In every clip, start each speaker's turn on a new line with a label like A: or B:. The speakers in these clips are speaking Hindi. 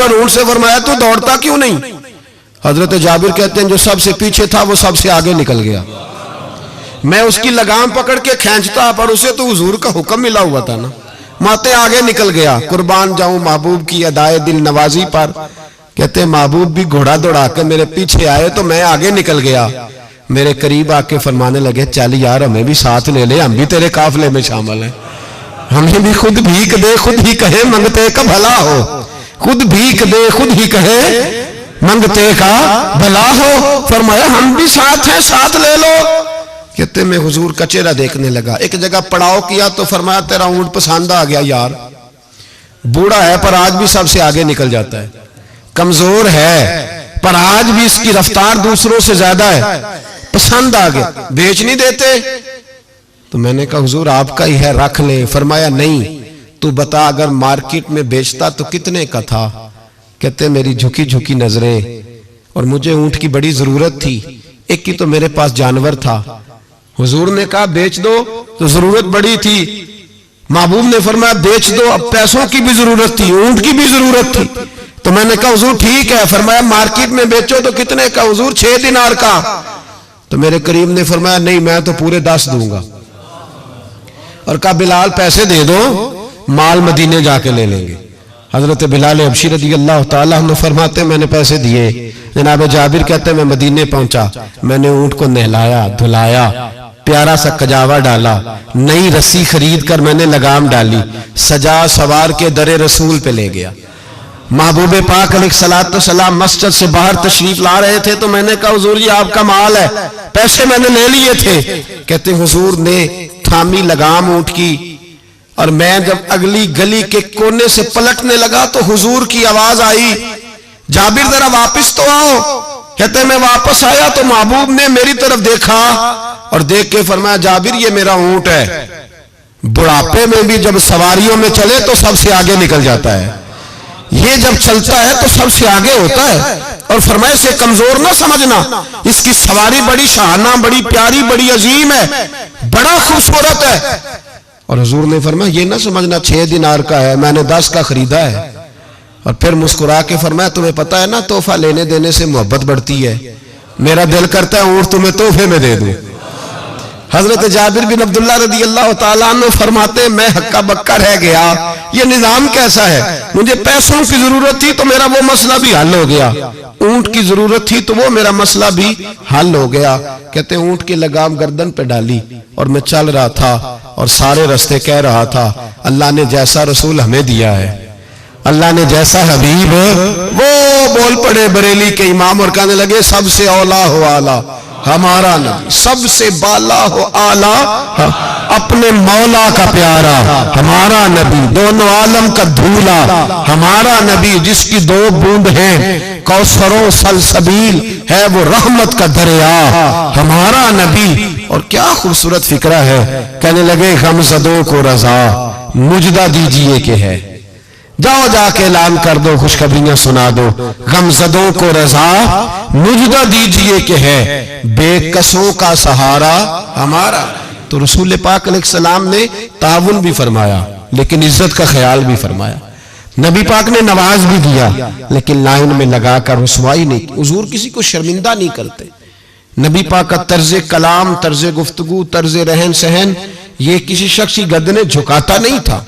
A: और ऊंट से फरमाया तू दौड़ता क्यों नहीं? हजरत जाबिर कहते हैं जो सबसे पीछे था वो सबसे आगे निकल गया। मैं उसकी लगाम पकड़ के खींचता, पर उसे तो हुजूर का हुक्म मिला हुआ था ना, माते आगे निकल गया। कुर्बान जाऊं महबूब की अदाए दिल नवाजी पर। कहते महबूब भी घोड़ा दौड़ा के मेरे पीछे आए तो मैं आगे निकल गया। मेरे करीब आके फरमाने लगे चल यार हमें भी साथ ले ले, हम भी तेरे काफिले में शामिल हैं, हमें भी खुद भीख दे खुद ही कहे मंगते का भला हो, खुद भीख दे खुद ही कहे मंगते का भला हो। फरमाया हम भी साथ हैं, साथ ले लो। कहते मैं हुजूर का चेहरा देखने लगा। एक जगह पड़ाव किया तो फरमाया तेरा ऊंट पसंद आ गया यार, बूढ़ा है पर आज भी सबसे आगे निकल जाता है, कमजोर है पर आज भी इसकी रफ्तार दूसरों से ज्यादा है, पसंद आ गया, बेच नहीं देते? तो मैंने कहा हुजूर आपका ही है, रख ले। फरमाया नहीं, तू बता अगर मार्केट में बेचता तो कितने का था? कहते मेरी झुकी झुकी नजरें, और मुझे ऊंट की बड़ी जरूरत थी, एक ही तो मेरे पास जानवर था। हुजूर ने कहा बेच दो, तो जरूरत बड़ी थी। महबूब ने फरमाया बेच दो, अब पैसों की भी जरूरत थी, ऊंट की भी जरूरत थी। तो मैंने कहा हुजूर ठीक है। फरमाया मार्केट में बेचो तो कितने का? हुजूर 6 दिनार का। तो मेरे करीब ने फरमाया नहीं मैं तो पूरे 10 दूंगा, और कहा बिलाल पैसे दे दो, माल मदीने जाके ले लेंगे। हजरत बिलाल हबशी रज़ी अल्लाह तआला अन्हु फरमाते मैंने पैसे दिए। जनाब जाबिर कहते मैं मदीने पहुंचा, मैंने ऊंट को नहलाया धुलाया, प्यारा सा कजावा डाला, नई रस्सी खरीद कर मैंने लगाम डाली, सजा सवार के दरे रसूल पे ले गया। महबूब पाक अलैहिस्सलाम मस्जिद से बाहर तशरीफ ला रहे थे तो मैंने कहा हुजूर जी आपका माल है, पैसे मैंने ले लिए थे। कहते हुजूर ने थामी लगाम ऊंट की, और मैं जब अगली गली के कोने से पलटने लगा तो हुजूर की आवाज आई जाबिर जरा वापस तो आओ। कहते मैं वापस आया तो महबूब ने मेरी तरफ देखा और देख के फरमाया जाबिर ये मेरा ऊंट है, बुढ़ापे में भी जब सवारियों में चले तो सबसे आगे निकल जाता है, ये जब चलता है तो सबसे आगे होता है। और फरमाए से कमजोर ना समझना, इसकी सवारी बड़ी शाहाना, बड़ी प्यारी, बड़ी अजीम है, बड़ा खूबसूरत है। और हुजूर ने फरमाया ये ना समझना 6 दिनार का है, मैंने 10 का खरीदा है। और फिर मुस्कुरा के फरमाया तुम्हें पता है ना तोहफा लेने देने से मोहब्बत बढ़ती है, मेरा दिल करता है ऊंट तुम्हें तोहफे में दे दूं। हजरत जाबिर बिन अब्दुल्लाह रज़ी अल्लाह तआला अन्हु फरमाते मैं हक्का बक्का रह गया, ये निजाम कैसा है? मुझे पैसों की जरूरत थी तो मेरा वो मसला भी हल हो गया, ऊंट की जरूरत थी तो वो मेरा मसला भी हल हो गया। कहते ऊंट की लगाम गर्दन पे डाली और मैं चल रहा था और सारे रास्ते कह रहा था अल्लाह ने जैसा रसूल हमें दिया है, अल्लाह ने जैसा हबीब, वो बोल पड़े बरेली के इमाम और कहने लगे सबसे औला हो आला हमारा नबी, सबसे बाला हो आला अपने मौला का प्यारा हमारा नबी, दोनों आलम का धूला हमारा नबी, जिसकी 2 बूंद हैं कौसरों सलसबील है वो रहमत का दरिया हमारा नबी। और क्या खूबसूरत फिक्रा है। कहने लगे गमज़दों को रजा मुजदा दीजिए के है, जाओ जाके ऐलान कर दो, खुशखबरियां सुना दो, गमज़दों को रजा मुजदा दीजिए के है, बेकसों का सहारा हमारा। तो रसूल पाक अलैहिस्सलाम ने ताउन भी फरमाया लेकिन इज्जत का ख्याल भी फरमाया, नबी पाक ने नवाज भी दिया लेकिन लाइन में लगाकर रुसवाई नहीं की। हुजूर किसी को शर्मिंदा नहीं करते। नबी पाक का तर्ज कलाम, तर्ज गुफ्तगू, तर्ज रहन सहन ये किसी शख्स की गर्दनें झुकाता नहीं था,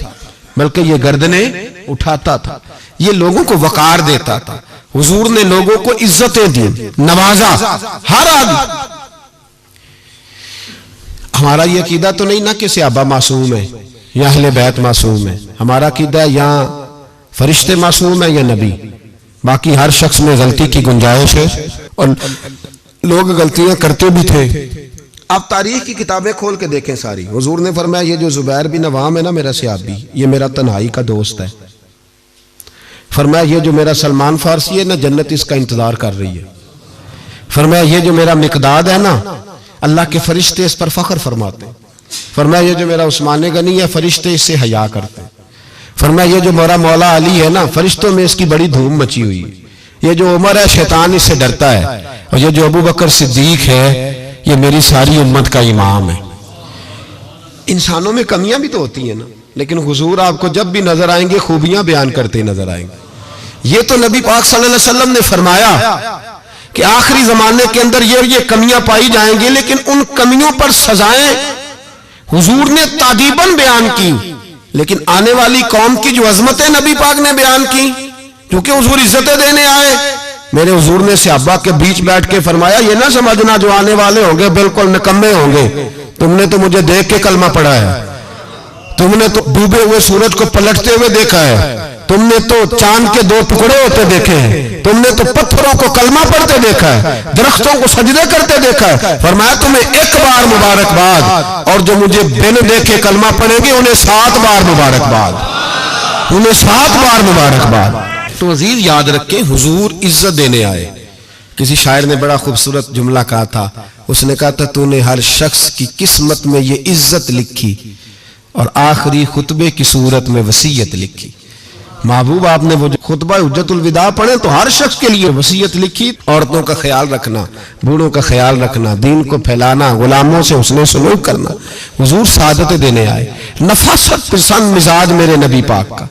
A: बल्कि ये गर्दनें उठाता था, ये लोगों को वकार देता था। हुजूर ने लोगों को इज्जतें दी, नवाजा हर आदमी। हमारा ये अकीदा तो नहीं ना कि सहाबा मासूम है या अहले बैत मासूम है, हमारा अकीदा या फरिश्ते मासूम है या नबी, बाकी हर शख्स में गलती की गुंजाइश है और लोग गलतियां करते भी थे। आप तारीख की किताबें खोल के देखें सारी, हुजूर ने फरमाया ये जो जुबैर बिन अवाम है ना मेरा सहाबी, ये मेरा तन्हाई का दोस्त है। फरमाया ये जो मेरा सलमान फारसी है ना जन्नत इसका इंतजार कर रही है। फरमाया ये जो मेरा मिकदाद है ना अल्लाह के फरिश्ते इस पर फख्र फरमाते हैं। फरमाया ये जो मेरा उस्मान गनी है फरिश्ते इससे हया करते हैं। फरमाया ये जो मेरा मौला अली है ना फरिश्तों में इसकी बड़ी धूम मची हुई है। ये जो उमर है शैतान इससे डरता है, और ये जो अबू बकर सिद्दीक है ये मेरी सारी उम्मत का इमाम है। इंसानों में कमियां भी तो होती हैं ना, लेकिन हुजूर आपको जब भी नजर आएंगे खूबियां बयान करते नजर आएंगे। ये तो नबी पाक सल्लल्लाहु अलैहि वसल्लम ने फरमाया कि आखिरी जमाने के अंदर ये कमियां पाई जाएंगी, लेकिन उन कमियों पर सजाएं हुजूर ने तादीबन बयान की, लेकिन आने वाली कौम की जो अजमतें नबी पाक ने बयान की, क्योंकि हुजूर इज्जतें देने आए। मेरे हुजूर ने सहाबा के बीच बैठ के फरमाया, ये ना समझना जो आने वाले होंगे बिल्कुल निकम्मे होंगे, तुमने तो मुझे देख के कलमा पढ़ा है, तुमने तो डूबे हुए सूरज को पलटते हुए देखा है, तुमने तो चांद के 2 टुकड़े होते देखे हैं, तुमने तो पत्थरों को कलमा पढ़ते देखा है, दरख्तों को सजदे करते देखा है। फरमाया तुम्हें एक बार मुबारकबाद, और जो मुझे बिन देखे कलमा पढ़ेंगे उन्हें 7 बार मुबारकबाद, उन्हें 7 बार मुबारकबाद। तो अजीज याद रखें, हुजूर इज्जत देने आए। किसी शायर ने बड़ा खूबसूरत जुमला कहा था, उसने कहा था तूने हर शख्स की किस्मत में ये इज्जत लिखी और आखिरी खुतबे की सूरत में वसीयत लिखी। महबूब आपने वो जो खुतबा हुज्जतुल विदा पढ़े तो हर शख्स के लिए वसीयत लिखी, औरतों का ख्याल रखना, बूढ़ों का ख्याल रखना, दीन को फैलाना, गुलामों से हुस्ने सलूक करना। हुजूर सादतें देने आए। नफासत पसंद मिजाज मेरे नबी पाक का,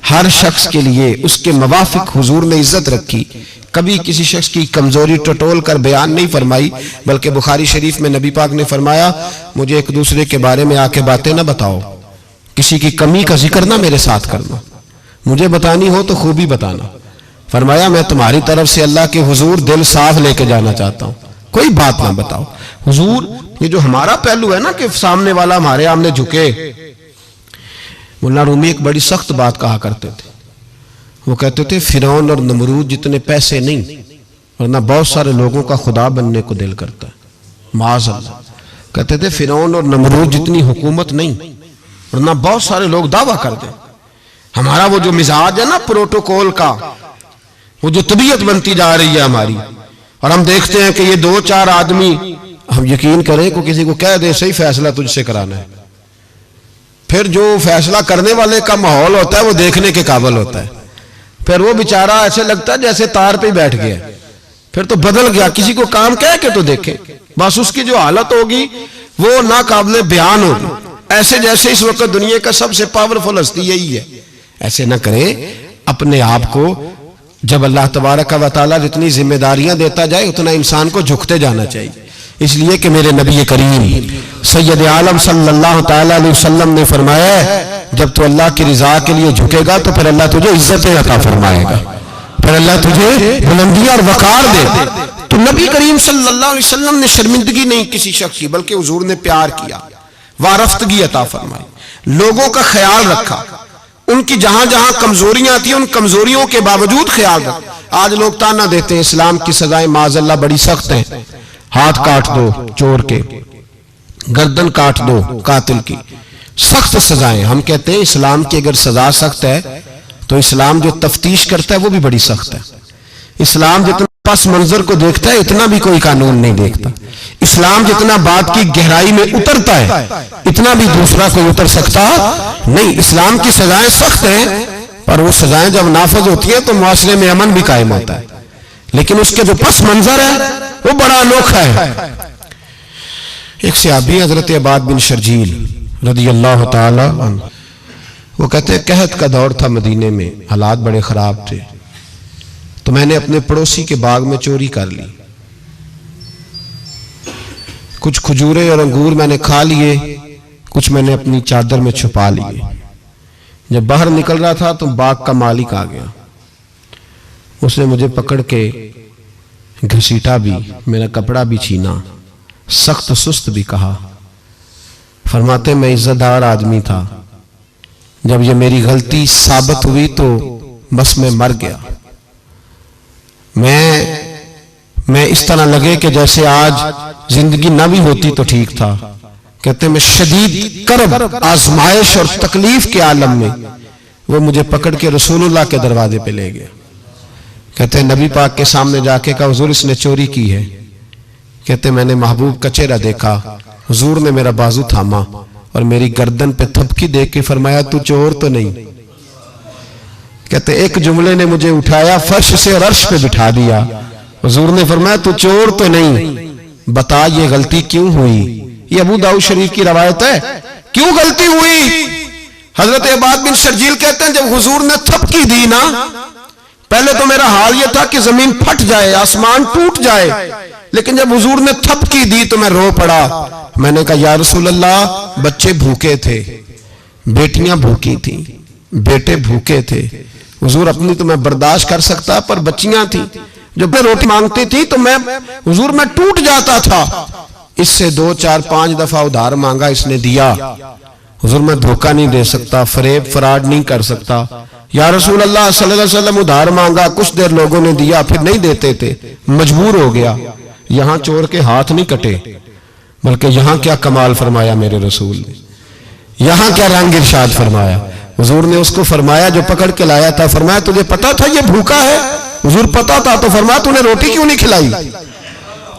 A: हर शख्स के लिए उसके मवाफिक हुजूर ने इज्जत रखी। कभी किसी शख्स की कमजोरी टटोल कर बयान नहीं फरमाई, बल्कि बुखारी शरीफ में नबी पाक ने फरमाया, मुझे एक दूसरे के बारे में आके बातें ना बताओ, किसी की कमी का जिक्र ना मेरे साथ करना, मुझे बतानी हो तो खूबी बताना। फरमाया मैं तुम्हारी तरफ से अल्लाह के हुजूर दिल साफ लेके जाना चाहता हूं, कोई बात ना बताओ। हुजूर ये जो हमारा पहलू है ना कि सामने वाला हमारे आमने झुके, मुल्ला रूमी एक बड़ी सख्त बात कहा करते थे। वो कहते थे फिरौन और नमरूद जितने पैसे नहीं, वरना बहुत सारे लोगों का खुदा बनने को दिल करता है। माज़अल्लाह कहते थे फिरौन और नमरूद जितनी हुकूमत नहीं, वरना बहुत सारे लोग दावा कर दें। हमारा वो जो मिजाज है ना प्रोटोकॉल का, वो जो तबीयत बनती जा रही है हमारी, और हम देखते हैं कि ये 2-4 आदमी, हम यकीन करें को किसी को कह दे सही फैसला तुझसे कराना है, फिर जो फैसला करने वाले का माहौल होता है वो देखने के काबिल होता है, फिर वो बेचारा ऐसे लगता है जैसे तार पे बैठ गया, फिर तो बदल गया। किसी को काम कह के तो देखे, बस उसकी जो हालत होगी वो नाकाबिले बयान होगी, ऐसे जैसे इस वक्त दुनिया का सबसे पावरफुल हस्ती यही है। ऐसे ना करें अपने आप को। जब अल्लाह तबारक व तआला जितनी जिम्मेदारियां देता जाए उतना इंसान को झुकते जाना चाहिए। इसलिए कि मेरे नबी करीम सैयद आलम सल्लल्लाहु तआला अलैहि वसल्लम ने फरमाया, जब तू अल्लाह की रिजा के लिए झुकेगा तो फिर अल्लाह तुझे इज्जतें अता फरमाएगा, फिर अल्लाह तुझे बुलंदियां और वकार दे। तो नबी करीम सल्लल्लाहु अलैहि वसल्लम ने शर्मिंदगी नहीं किसी शख्स की, बल्कि हुजूर ने प्यार किया, वारफ्तगी अता फरमाई, लोगों का ख्याल रखा, उनकी जहां जहां कमजोरियां थी उन कमजोरियों के बावजूद ख्याल रखा। आज लोग ताना देते हैं इस्लाम की सजाएं माज़अल्लाह बड़ी सख्त हैं, हाथ काट दो चोर के, गर्दन काट दो कातिल की, सख्त सजाएं। हम कहते हैं इस्लाम की अगर सजा सख्त है तो इस्लाम जो तफ्तीश करता है वो भी बड़ी सख्त है। इस्लाम जितना पस मंजर को देखता है इतना भी कोई कानून नहीं देखता। इस्लाम जितना बात की गहराई में उतरता है इतना भी दूसरा कोई उतर सकता नहीं। इस्लाम की सजाएं सख्त हैं, पर वो सजाएं जब नाफज होती है तो मुआशरे में अमन भी कायम होता है, लेकिन उसके जो पस मंजर है वो बड़ा अनोखा है। एक सहाबी हजरत अबाद बिन शर्जील रदियल्लाहु ताला अन्हु, वो कहते हैं कहत का दौर था मदीने में, हालात बड़े खराब थे, तो मैंने अपने पड़ोसी के बाग में चोरी कर ली, कुछ खजूरें और अंगूर मैंने खा लिए, कुछ मैंने अपनी चादर में छुपा लिए। जब बाहर निकल रहा था तो बाग का मालिक आ गया, उसने मुझे पकड़ के घसीटा भी, मेरा कपड़ा भी छीना, सख्त सुस्त भी कहा। फरमाते मैं इज्जतदार आदमी था, जब ये मेरी गलती साबित हुई तो बस मैं मर गया। मैं इस तरह लगे कि जैसे आज जिंदगी ना भी होती तो ठीक था। कहते मैं शदीद करब आजमाइश और तकलीफ के आलम में वो मुझे पकड़ के रसूलुल्लाह के दरवाजे पे ले गया। कहते नबी पाक के सामने जाके कहा हुजूर इसने चोरी की है। कहते मैंने महबूब का चेहरा देखा, हुजूर ने मेरा बाजू थामा और मेरी गर्दन पे थपकी दे के फरमाया तू चोर तो नहीं। कहते एक जुमले ने मुझे उठाया फर्श से और अर्श पे बिठा दिया। हुजूर ने फरमाया तू चोर तो नहीं, बता ये गलती क्यों हुई। ये अबू दाऊद शरीफ की रवायत है। क्यों गलती हुई? हजरत अबाद बिन शर्जील कहते हैं जब हुजूर ने थपकी दी ना पहले तो मेरा हाल यह था कि जमीन फट जाए, आसमान टूट जाए, लेकिन जब हुजूर ने थपकी दी तो मैं रो पड़ा। मैंने कहा या रसूल अल्लाह, बच्चे भूखे थे, बेटियां भूखी थी, बेटे भूखे थे। हुजूर अपनी तो मैं बर्दाश्त कर सकता, पर बच्चियां थी, जब मैं रोटी मांगती थी तो मैं हुजूर मैं टूट जाता था। इससे 2 4 5 दफा उधार मांगा, इसने दिया। हुजूर मैं धोखा नहीं दे सकता, फरेब फराड नहीं कर सकता। या रसूल अल्लाह सल्लल्लाहु अलैहि वसल्लम, उधार मांगा, कुछ देर लोगों ने दिया, फिर नहीं देते थे, मजबूर हो गया। यहां चोर के हाथ नहीं कटे, बल्कि यहां क्या कमाल फरमाया मेरे रसूल ने, यहां क्या रंग इरशाद फरमाया। हुजूर ने उसको फरमाया जो पकड़ के लाया था, फरमाया तुझे पता था ये भूखा है? हुजूर पता था। तो फरमाया तूने रोटी क्यों नहीं खिलाई?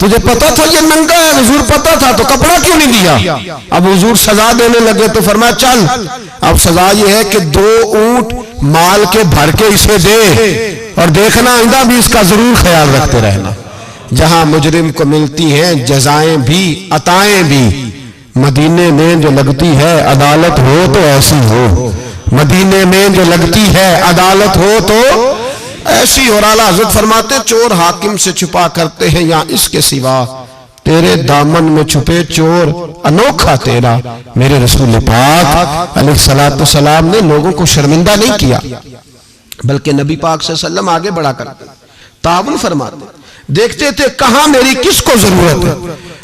A: तुझे पता था ये नंगा है? हुजूर पता था। तो कपड़ा क्यों नहीं दिया? अब हुजूर सजा देने लगे तो फरमाया चल, अब सजा ये है कि 2 ऊंट माल के भर के इसे दे, और देखना आइंदा भी इसका जरूर ख्याल रखते रहना। जहां मुजरिम को मिलती हैं जजाएं भी अताएं भी, मदीने में जो लगती है अदालत हो तो ऐसी हो, मदीने में जो लगती है अदालत हो तो ऐसी। और आला हज़रत फरमाते चोर हाकिम से छुपा करते हैं, या इसके सिवा तेरे दामन में छुपे चोर अनोखा तेरा। मेरे रसूल पाक अलैहिस्सलातु सलाम ने लोगों को शर्मिंदा नहीं किया, बल्कि नबी पाक सल्लल्लाहु आगे बढ़ा कर ताउन फरमाते, देखते थे कहां मेरी किसको जरूरत है।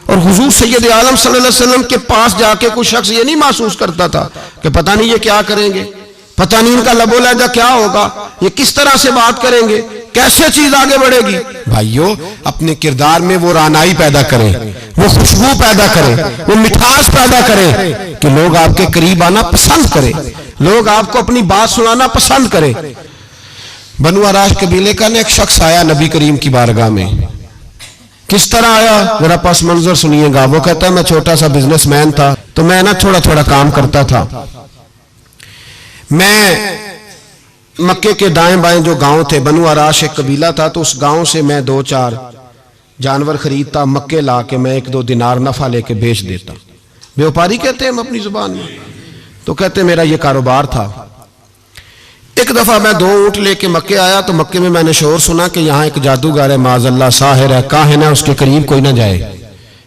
A: और हुजूर सैयद आलम सल्लल्लाहु अलैहि वसल्लम के पास जाके कोई शख्स ये नहीं महसूस करता था कि पता नहीं ये क्या करेंगे, पता नहीं इनका लबो लहजा क्या होगा, ये किस तरह से बात करेंगे, कैसे चीज आगे बढ़ेगी। भाइयों, अपने किरदार में वो रानाई पैदा करें, वो खुशबू पैदा करें, वो मिठास पैदा करें कि लोग आपके करीब आना पसंद करें, लोग आपको अपनी बात सुनाना पसंद करें। बनु आराश कबीले का एक शख्स आया नबी करीम की बारगाह में। किस तरह आया, जरा पास मंजर सुनिएगा। वो कहता है मैं छोटा सा बिजनेसमैन था, तो मैं ना थोड़ा थोड़ा काम करता था। मैं मक्के के दाएं बाएं जो गांव थे, बनु आराश एक कबीला था, तो उस गांव से मैं 2 4 जानवर खरीदता, मक्के ला के मैं 1 2 दिनार नफा लेके बेच देता। व्यापारी कहते हैं हम अपनी जुबान में। तो कहते मेरा ये कारोबार था। एक दफा मैं 2 ऊंट लेके मक्के आया, तो मक्के में मैंने शोर सुना कि यहाँ एक जादूगर है, माज़अल्लाह साहिर है, काहिन है, उसके करीब कोई ना जाए।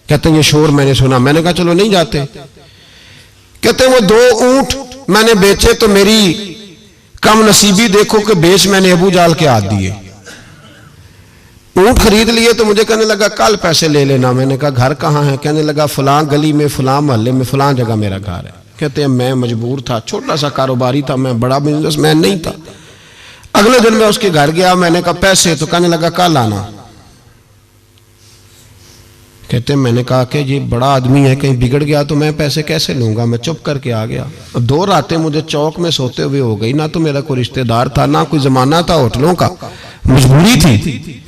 A: कहते ये शोर मैंने सुना। मैंने कहा चलो नहीं जाते। कहते वो 2 ऊंट मैंने बेचे तो मेरी कम नसीबी देखो कि बेच मैंने अबू जाल के हाथ दिए। ऊंट खरीद लिए तो मुझे कहने लगा कल पैसे ले लेना। मैंने कहा घर कहाँ है? कहने लगा फलां गली में, फलां मोहल्ले में, फलां जगह मेरा घर है। कहते हैं मैं मजबूर था, छोटा सा कारोबारी था, मैं बड़ा बिजनेसमैन नहीं था। अगले दिन मैं उसके घर गया, मैंने कहा पैसे, तो कहने लगा कल आना। कहते मैंने कहा कि ये बड़ा आदमी है, कहीं बिगड़ गया तो मैं पैसे कैसे लूंगा। मैं चुप करके आ गया। 2 रातें मुझे चौक में सोते हुए हो गई। ना तो मेरा कोई रिश्तेदार था, ना कोई जमाना था होटलों का, मजबूरी थी।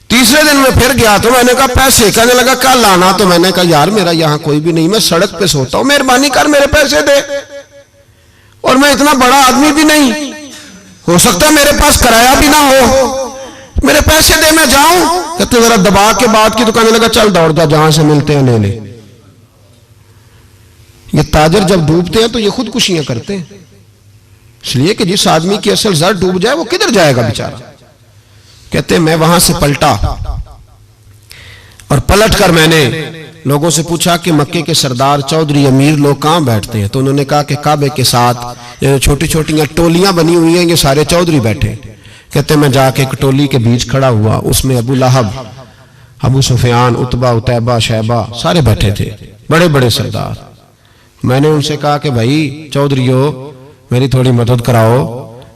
A: तीसरे दिन मैं फिर गया तो मैंने कहा पैसे, कहने लगा कल आना। तो मैंने कहा यार मेरा यहाँ कोई भी नहीं, मैं सड़क पे सोता हूँ, मेहरबानी कर मेरे पैसे दे। और मैं इतना बड़ा आदमी भी नहीं, हो सकता है मेरे पास किराया भी ना हो, मेरे पैसे दे मैं जाऊं। कहते जरा दबा के बात की। तो कहने लगा चल दौड़ जा, जहां से मिलते हैं ले ले। ये ताजर जब डूबते हैं तो ये खुदकुशियां करते हैं, इसलिए कि जिस आदमी की असल जड़ डूब जाए वो किधर जाएगा बेचारा। कहते मैं वहां से पलटा और पलट कर मैंने लोगों से पूछा कि मक्के के सरदार चौधरी अमीर लोग कहां बैठते हैं। तो उन्होंने कहा कि काबे के साथ ये छोटी छोटी टोलियां बनी हुई हैं, ये सारे चौधरी बैठे। कहते मैं जाके एक टोली के बीच खड़ा हुआ, उसमें अबू लहब, अबू सुफियान, उतबा, उतैबा, शैबा सारे बैठे थे, बड़े बड़े सरदार। मैंने उनसे कहा कि भाई चौधरियों मेरी थोड़ी मदद कराओ,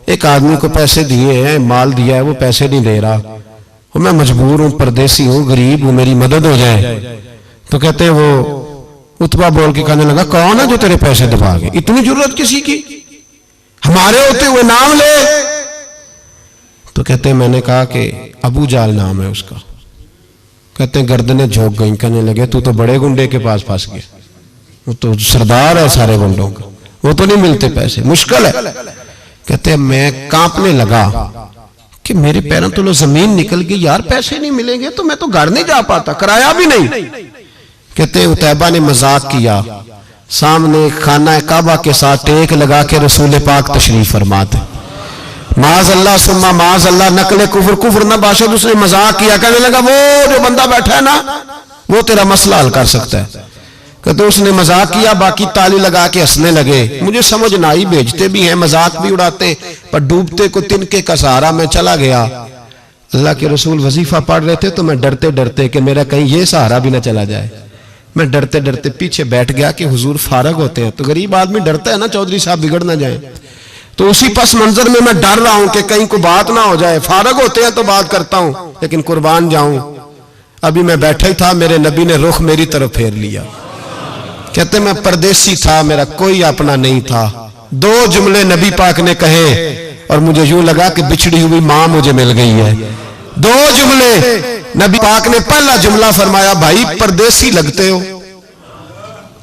A: एक आदमी को पैसे दिए हैं, माल दिया है, वो पैसे नहीं दे रहा, और मैं मजबूर हूँ, परदेसी हूँ, गरीब हूँ, मेरी मदद हो जाए। तो कहते वो उतबा बोल के कहने लगा कौन है जो तेरे पैसे दबा गए, इतनी जरूरत किसी की, हमारे होते हुए नाम ले। तो कहते मैंने कहा कि अबू जाल नाम है उसका। कहते गर्दनें झोंक गई। कहने लगे तू तो बड़े गुंडे के पास फंस गया, वो तो सरदार है सारे गुंडों का, वो तो नहीं मिलते पैसे, मुश्किल है। कहते मैं कांपने लगा कि मेरे पैरों तो जमीन निकल गई, यार पैसे नहीं मिलेंगे तो मैं तो घर नहीं जा पाता, किराया भी नहीं। कहते उतैबा ने मजाक किया, सामने खाना काबा के साथ टेक लगा के रसूल पाक तशरीफ फरमाते। माज अल्लाह सुम्मा माज अल्लाह, नकले कुफर, कुफर ना बाशद। उसने मजाक किया, कहने लगा वो जो बंदा बैठा है ना वो तेरा मसला हल कर सकता है। कहते उसने मजाक किया, बाकी ताली लगा के हंसने लगे। मुझे समझ ना आई, भेजते भी हैं, मजाक भी उड़ाते, पर डूबते को तिनके का सहारा मैं चला गया। अल्लाह के रसूल वजीफा पढ़ रहे थे तो मैं डरते डरते कि मेरा कहीं ये सहारा भी ना चला जाए, मैं डरते डरते पीछे बैठ गया कि हुजूर फारग होते हैं। तो गरीब आदमी डरता है ना, चौधरी साहब बिगड़ ना जाए। तो उसी पस मंजर में मैं डर रहा हूं कि कहीं को बात ना हो जाए। फारग होते हैं तो बात करता हूं, लेकिन कुर्बान जाऊं। अभी मैं बैठा ही था, मेरे नबी ने रुख मेरी तरफ फेर लिया। कहते मैं परदेसी था, मेरा कोई अपना नहीं था। दो जुमले नबी पाक ने कहे और मुझे यूं लगा कि बिछड़ी हुई मां मुझे मिल गई है। दो जुमले नबी पाक ने, पहला जुमला फरमाया भाई परदेसी लगते हो,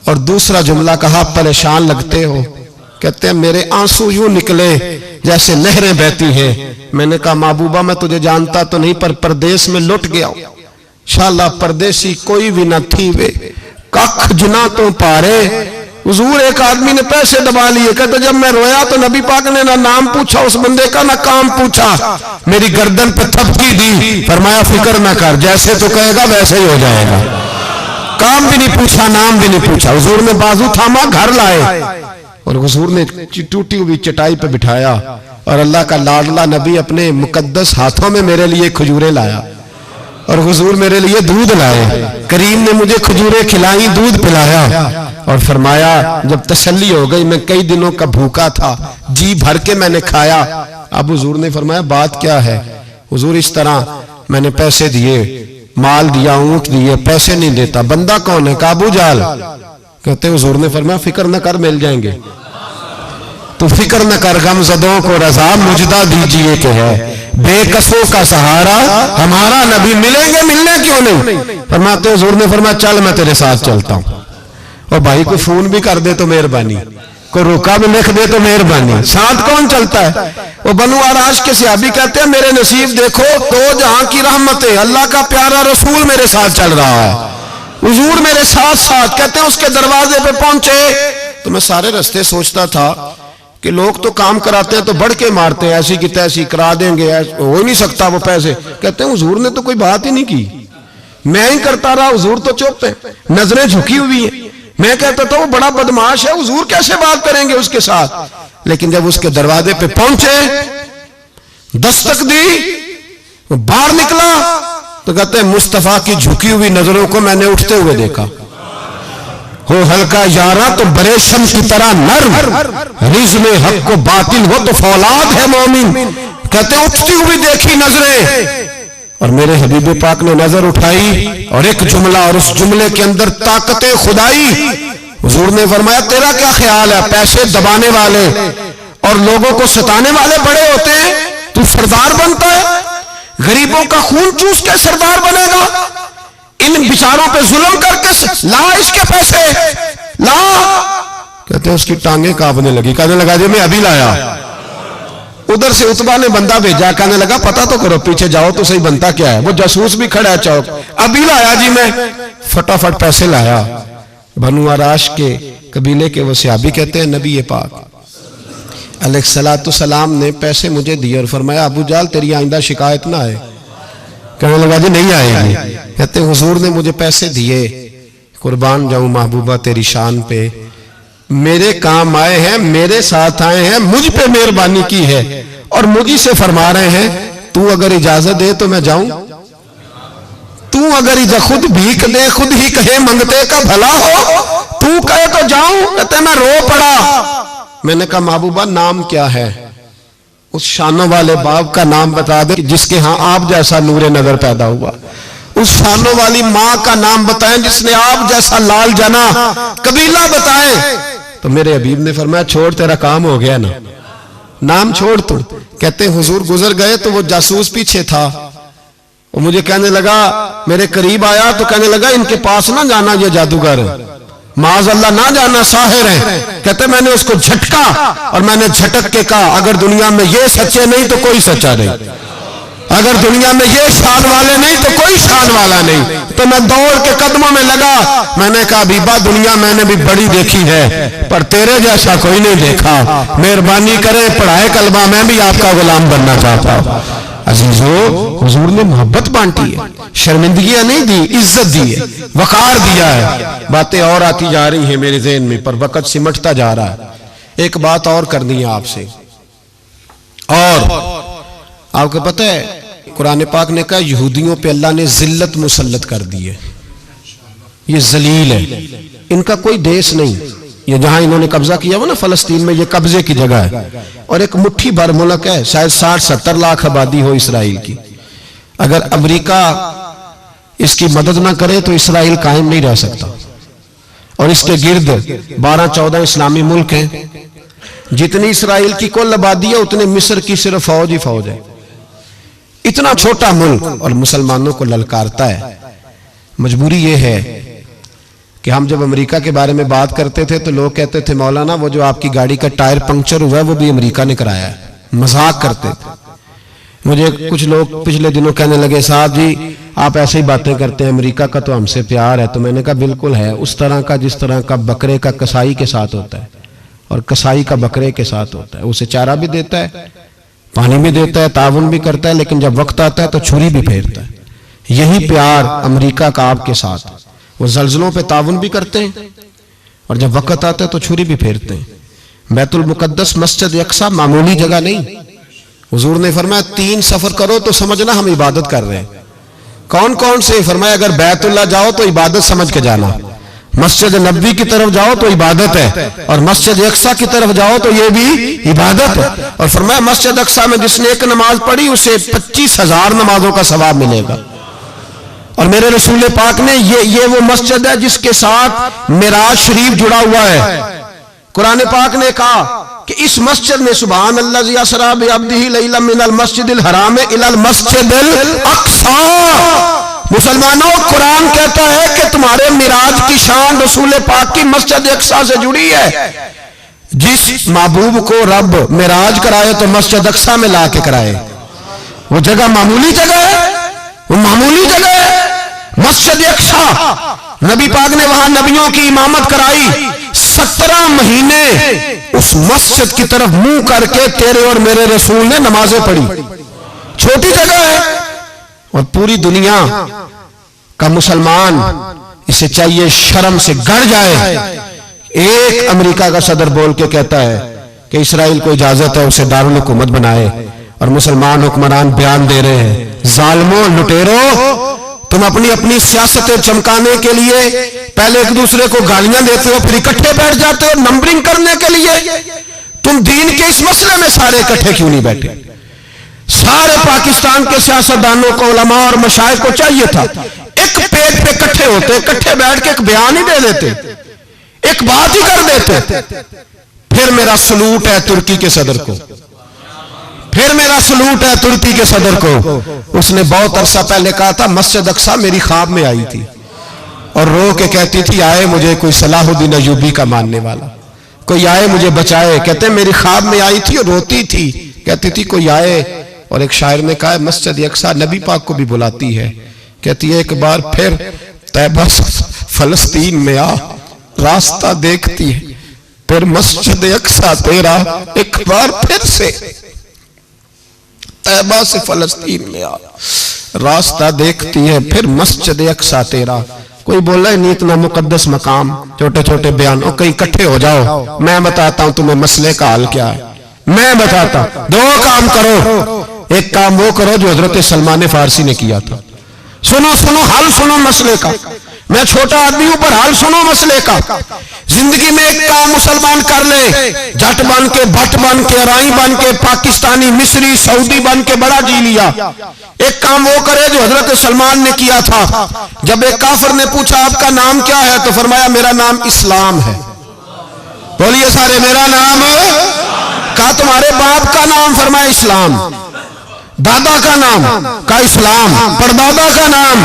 A: और दूसरा जुमला कहा परेशान लगते हो। कहते हैं मेरे आंसू यूं निकले जैसे नहरें बहती हैं। मैंने कहा महबूबा मैं तुझे जानता तो नहीं, पर परदेश में लुट गया हूं। शाला परदेसी कोई भी न थी वे, कख जुना तो पारे। हुजूर एक आदमी ने पैसे दबा लिए। कहते जब मैं रोया तो नबी पाक ने ना नाम पूछा उस बंदे का, ना काम पूछा, मेरी गर्दन पे थपकी दी, फरमाया फिक्र ना कर, जैसे तो कहेगा वैसे ही हो जाएगा। काम भी नहीं पूछा, नाम भी नहीं पूछा। हुजूर ने बाजू थामा, घर लाए, और हुजूर ने टूटी हुई चटाई पे बिठाया, और अल्लाह का लाडला नबी अपने मुकद्दस हाथों में मेरे लिए खजूरें लाया, और हुजूर मेरे लिए दूध लाए। करीम ने मुझे खजूरें खिलाई, दूध पिलाया, और फरमाया जब तसल्ली हो गई, मैं कई दिनों का भूखा था, जी भर के मैंने खाया। अब हुजूर ने फरमाया बात क्या है? हुजूर इस तरह मैंने पैसे दिए, माल दिया, ऊंट दिए, पैसे नहीं देता। बंदा कौन है? काबू जाल। कहते हुजूर ने फरमाया फिक्र न कर, मिल जाएंगे। तो फिक्र न कर, गमज़दों को रज़ा मुजदा दीजिए कि है बेकसों का सहारा हमारा नबी। मिलेंगे, मिलने क्यों नहीं? फरमाते हुजूर ने फरमाया चल मैं तेरे साथ चलता हूं। और भाई को फोन भी कर दे तो मेहरबानी, को रोका भी लिख दे तो मेहरबानी। साथ कौन चलता है? वो बनु आराश के सहाबी कहते हैं मेरे नसीब देखो, दो जहां की रहमतें, अल्लाह का प्यारा रसूल मेरे साथ चल रहा है, हुजूर मेरे साथ साथ। कहते हैं उसके दरवाजे पे पहुंचे तो मैं सारे रास्ते सोचता था कि लोग तो काम कराते हैं तो बढ़ के मारते हैं, ऐसी की तैसी करा देंगे, हो ही नहीं सकता वो पैसे। कहते हैं हुजूर ने तो कोई बात ही नहीं की, मैं ही करता रहा, हुजूर तो चुप है, नजरें झुकी हुई है। मैं कहता था वो बड़ा बदमाश है, हुजूर कैसे बात करेंगे उसके साथ। लेकिन जब उसके दरवाजे पे पहुंचे, दस्तक दी, वो बाहर निकला तो कहते हैं मुस्तफा की झुकी हुई नजरों को मैंने उठते हुए देखा। हो हल्का यारा तो बरेशम की तरह नर्म, रिज़ में हक को बातिल हो तो फौलाद है मोमिन। कहते उठती हुई देखी नजरें, और मेरे हबीब पाक ने नजर उठाई और एक जुमला, और उस जुमले के अंदर ताकत खुदाई। हुजूर ने फरमाया तेरा क्या ख्याल है? पैसे दबाने वाले और लोगों को सताने वाले बड़े होते हैं, तू सरदार बनता है? गरीबों का खून चूस के सरदार बनेगा? इन बिचारों पे जुल्म करके ला इसके पैसे ला। कहते हैं उसकी टांगे कांपने लगी, कहने लगा जी मैं अभी लाया। उधर से उतबा ने बंदा भेजा, कहने लगा पता तो करो, पीछे जाओ तो सही बनता क्या है। वो जासूस भी खड़ा है चौक, अभी लाया जी मैं। फटाफट पैसे लाया। बनु आराश के कबीले के वो सहाबी कहते हैं नबी पाक अलैहिस्सलाम ने पैसे मुझे दिए और फरमाया अबू जाल तेरी आइंदा शिकायत ना आए। कहने लगा जी नहीं आएगी। कहते हुजूर ने मुझे पैसे दिए, कुर्बान जाऊं महबूबा तेरी शान पे, मेरे काम आए हैं, मेरे साथ आए हैं, मुझ पे मेहरबानी की है, और मुझी से फरमा रहे हैं तू अगर इजाजत दे तो मैं जाऊं, तू अगर खुद भीख दे, खुद ही कहे मंगते का भला हो, तू कहे तो जाऊं। कहते मैं रो पड़ा। मैंने कहा महबूबा नाम क्या है? उस शानों वाले बाप का नाम बता दे जिसके यहाँ आप जैसा नूरे नजर पैदा हुआ। उस शानों वाली माँ का नाम बताएं जिसने आप जैसा लाल जना। कबीला बताएं। तो मेरे हबीब ने फरमाया छोड़, तेरा काम हो गया ना, नाम छोड़ तू। कहते हुजूर गुजर गए तो वो जासूस पीछे था, वो मुझे कहने लगा, मेरे करीब आया तो कहने लगा इनके पास ना जाना, ये जादूगर माज अल्लाह ना जाना, साहिर है। कहते मैंने उसको झटका और मैंने झटक के कहा अगर दुनिया में ये सच्चे नहीं तो कोई सच्चा नहीं। अगर दुनिया में ये शान वाले नहीं तो कोई शान वाला नहीं। तो मैं दौड़ के कदमों में लगा, मैंने कहा बीबा दुनिया मैंने भी बड़ी देखी है पर तेरे जैसा कोई नहीं देखा, मेहरबानी करे पढ़ाए कलमा, मैं भी आपका गुलाम बनना चाहता हूं। अजीजों, हुजूर ने मोहब्बत बांटी है, शर्मिंदगियां नहीं दी, इज्जत दी है, वकार दिया है। बातें और आती जा रही हैं मेरे ज़हन में पर वक्त सिमटता जा रहा है। एक बात और करनी है आपसे, और आपको पता है कुरान पाक ने कहा यहूदियों पे अल्लाह ने जिल्लत मुसल्लत कर दी है, ये जलील है, इनका कोई देश नहीं। ये जहां इन्होंने कब्जा किया हुआ ना फलस्तीन में, ये कब्जे की जगह है और एक मुट्ठी भर मुल्क है, शायद 60-70 लाख आबादी हो इसराइल की। अगर अमेरिका इसकी मदद ना करे तो इसराइल कायम नहीं रह सकता। और इसके गिर्द 12-14 इस्लामी मुल्क हैं। जितनी इसराइल की कुल आबादी है उतने मिस्र की सिर्फ फौज ही फौज है। इतना छोटा मुल्क और मुसलमानों को ललकारता है। मजबूरी यह है कि हम जब अमेरिका के बारे में बात करते थे तो लोग कहते थे मौलाना वो जो आपकी गाड़ी का टायर पंक्चर हुआ है वो भी अमेरिका ने कराया है, मजाक करते थे। मुझे कुछ लोग पिछले दिनों कहने लगे साहब जी आप ऐसे ही बातें करते हैं, अमेरिका का तो हमसे प्यार है। तो मैंने कहा बिल्कुल है, उस तरह का जिस तरह का बकरे का कसाई के साथ होता है और कसाई का बकरे के साथ होता है। उसे चारा भी देता है, पानी भी देता है, ताउन भी करता है, लेकिन जब वक्त आता है तो छुरी भी फेरता है। यही प्यार अमेरिका का आपके साथ। वो जल्जलों पे ताउन भी करते हैं और जब वक्त आता है तो छुरी भी फेरते हैं। बैतुल मुकद्दस मस्जिद अक्सा मामूली जगह नहीं। हुजूर ने फरमाया 3 सफर करो तो समझना हम इबादत कर रहे हैं। कौन कौन से? फरमाया अगर बैतुल्लाह जाओ तो इबादत समझ के जाना, मस्जिद नबी की तरफ जाओ तो इबादत है, और मस्जिद अक्सा की तरफ जाओ तो ये भी इबादत है। और फरमाया मस्जिद अक्सा में जिसने एक नमाज पढ़ी उसे 25,000 नमाजों का सवाब मिलेगा। और मेरे रसूल पाक ने ये वो मस्जिद है जिसके साथ मिराज शरीफ जुड़ा हुआ है। कुरान पाक ने कहा कि इस मस्जिद में सुभान अल्लाज़ी असरा बिअब्दिही लैलन मिनल मस्जिदिल हराम इलल मस्जिदिल अक्सा। मुसलमानों, कुरान कहता है कि तुम्हारे मिराज की शान रसूल पाक की मस्जिद अक्सा से जुड़ी है। जिस महबूब को रब मिराज कराए तो मस्जिद अक्सा में ला के कराए। वो जगह मामूली जगह है, वो मामूली जगह है। मस्जिद अक्सा, नबी पाक ने वहां नबियों की इमामत कराई। 17 महीने उस मस्जिद की तरफ मुंह करके तेरे और मेरे रसूल ने नमाजें पढ़ी। छोटी जगह है और पूरी दुनिया का मुसलमान इसे चाहिए शर्म से गड़ जाए। एक अमेरिका का सदर बोल के कहता है कि इसराइल को इजाजत है उसे दारुल हुकूमत बनाए, और मुसलमान हुक्मरान बयान दे रहे हैं जालिमों लुटेरो, तुम अपनी अपनी सियासतें चमकाने के लिए पहले एक दूसरे को गालियां देते हो, फिर इकट्ठे बैठ जाते हो नंबरिंग करने के लिए। तुम दीन के इस मसले में सारे इकट्ठे क्यों नहीं बैठे? सारे पाकिस्तान के सियासतदानों को, उलमा और मशाइख को चाहिए था एक पेज पे इकट्ठे होते, इकट्ठे बैठ के एक बयान ही दे देते, एक बात ही कर देते। फिर मेरा सलूट है तुर्की के सदर को, फिर मेरा सलूट है तुर्की के सदर को। उसने बहुत अरसा पहले कहा था मस्जिद अक्सा मेरी ख्वाब में आई थी और रो के कहती थी आए मुझे कोई सलाहुद्दीन अयूबी का मानने वाला, कोई आए मुझे बचाए। कहते मेरी ख्वाब में आई थी और रोती थी, कहती थी कोई आए। और एक शायर ने कहा मस्जिद अक्सा नबी पाक को भी बुलाती है, कहती है एक बार फिर तैबा फलस्तीन में आ, रास्ता देखती है फिर मस्जिद अक्सा तेरा, एक बार फिर से तैबा से फलस्तीन में आ, रास्ता देखती है फिर मस्जिद अक्सा तेरा। कोई बोला है नहीं इतना मुकद्दस मकाम, छोटे छोटे बयान, और कहीं इकट्ठे हो जाओ, मैं बताता हूं तुम्हें मसले का हाल क्या है। मैं बताता, 2 काम करो। एक काम वो करो जो हजरत सलमान फारसी ने किया था। सुनो सुनो हाल सुनो मसले का। मैं छोटा आदमी हूं पर हाल सुनो मसले का। जिंदगी में एक काम मुसलमान कर ले, जट बन के, भट्ट बन के, अराई बन के, पाकिस्तानी, मिस्री, सऊदी बन के बड़ा जी लिया। एक काम वो करे जो हजरत सलमान ने किया था। जब एक काफिर ने पूछा आपका नाम क्या है तो फरमाया मेरा नाम इस्लाम है। बोलिए सारे मेरा नाम। कहा तुम्हारे बाप का नाम? फरमाया इस्लाम। दादा का नाम? का इस्लाम। परदादा का नाम?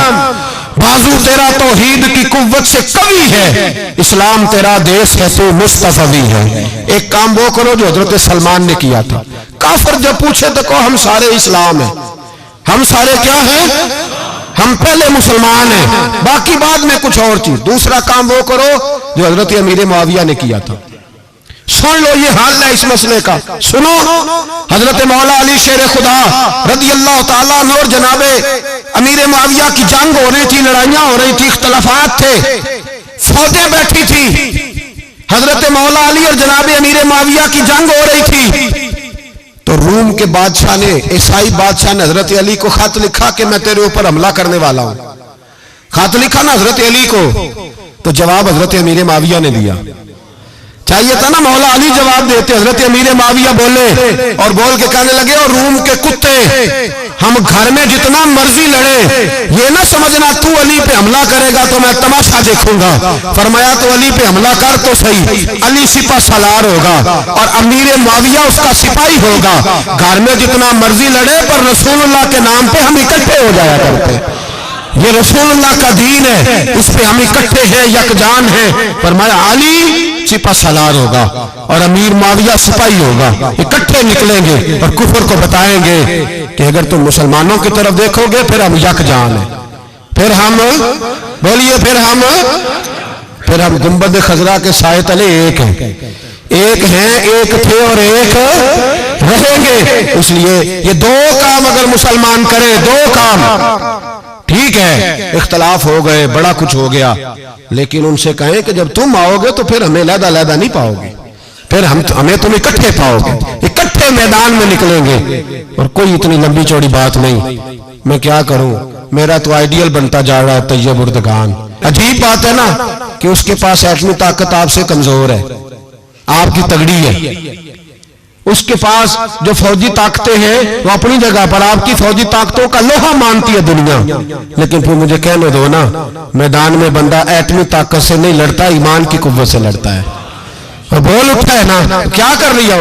A: बाजू तेरा तौहीद की कुव्वत से कवी है, इस्लाम तेरा देश है, तू मुस्तफवी है। एक काम वो करो जो हजरत सलमान ने किया था। काफिर जब पूछे तो कहो हम सारे इस्लाम है, हम सारे क्या हैं? हम पहले मुसलमान हैं, बाकी बाद में कुछ और चीज। दूसरा काम वो करो जो हजरत अमीर मुआविया ने किया था। सुन लो ये हाल है इस मसले का। सुनो, हजरत मौला अली शेर खुदा रदी अल्लाह ताला अन्हु और जनाबे अमीर मुआविया की जंग हो रही थी, लड़ाइयां हो रही थी, इख्तलाफात थे, फौजें बैठी थी। हजरत मौला अली और जनाबे अमीर मुआविया की जंग हो रही थी। तो रूम के बादशाह ने, ईसाई बादशाह ने हजरत अली को खत लिखा कि मैं तेरे ऊपर हमला करने वाला हूं। खत लिखा ना हजरत अली को, तो जवाब हजरत अमीर मुआविया ने दिया। चाहिए था ना मौला अली जवाब देते, हजरत अमीर मुआविया बोले और बोल के कहने लगे, और रूम के कुत्ते, हम घर में जितना मर्जी लड़े, ये ना समझना तू अली पे हमला करेगा तो मैं तमाशा देखूंगा। फरमाया तो अली पे हमला कर तो सही, अली सिपा सलार होगा और अमीर मुआविया उसका सिपाही होगा। घर में जितना मर्जी लड़े, पर रसूलुल्लाह के नाम पे हम इकट्ठे हो जाया करते। ये रसूलुल्लाह का दीन है, इस पे हम इकट्ठे हैं, यकजान हैं। फरमाया अली सिपा सलार होगा और अमीर मुआविया सिपाही होगा, इकट्ठे निकलेंगे और कुफर को बताएंगे कि अगर तुम मुसलमानों की तरफ देखोगे फिर हम यकजान हैं, फिर हम बोलिए, फिर हम गुंबद खजरा के साए तले एक हैं, एक हैं, एक थे और एक रहेंगे। इसलिए ये दो काम अगर मुसलमान करे, दो काम, ठीक है इख्तलाफ हो गए, बड़ा कुछ हो गया, लेकिन उनसे कहें कि जब तुम आओगे तो फिर हमें लहदा लहदा नहीं पाओगे, फिर हमें तुम इकट्ठे पाओगे, इकट्ठे मैदान में निकलेंगे। और कोई इतनी लंबी चौड़ी बात नहीं, मैं क्या करूं, मेरा तो आइडियल बनता जा रहा है तैयब उर्दगान। अजीब बात है ना कि उसके पास एटमी ताकत आपसे कमजोर है, आपकी तगड़ी है। उसके पास जो फौजी ताकतें हैं वो अपनी जगह पर, आपकी फौजी ताकतों का लोहा मानती है दुनिया। लेकिन फिर मुझे कहने दो ना, मैदान में बंदा एटमी ताकत से नहीं लड़ता, ईमान की कुव्वत से लड़ता है। और बोल उठा है ना, क्या कर लिया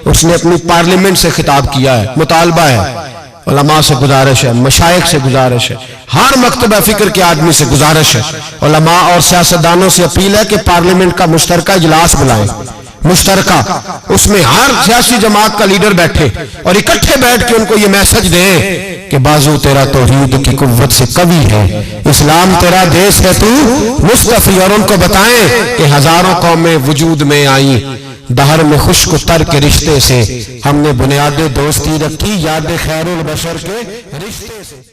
A: उसने अपनी पार्लियामेंट से खिताब किया है, मुतालबा है, उलमा से गुजारिश है, मशाइख से गुजारिश है, हर मकतबा फिक्र के आदमी से गुजारिश है, उलमा और सियासतदानों से अपील है कि पार्लियामेंट का मुश्तरका इजलास बुलाएं, मुश्तरका, उसमें हर सियासी जमात का लीडर बैठे और इकट्ठे बैठ के उनको ये मैसेज दे कि बाजू तेरा तौहीद की कुव्वत से कवी है, इस्लाम तेरा देश है, तू मुस्तफी। और उनको बताएं कि हजारों कौमें वजूद में आई, दहर में खुश्क तर के रिश्ते से हमने बुनियाद दोस्ती रखी, याद खैरुल बशर के रिश्ते से।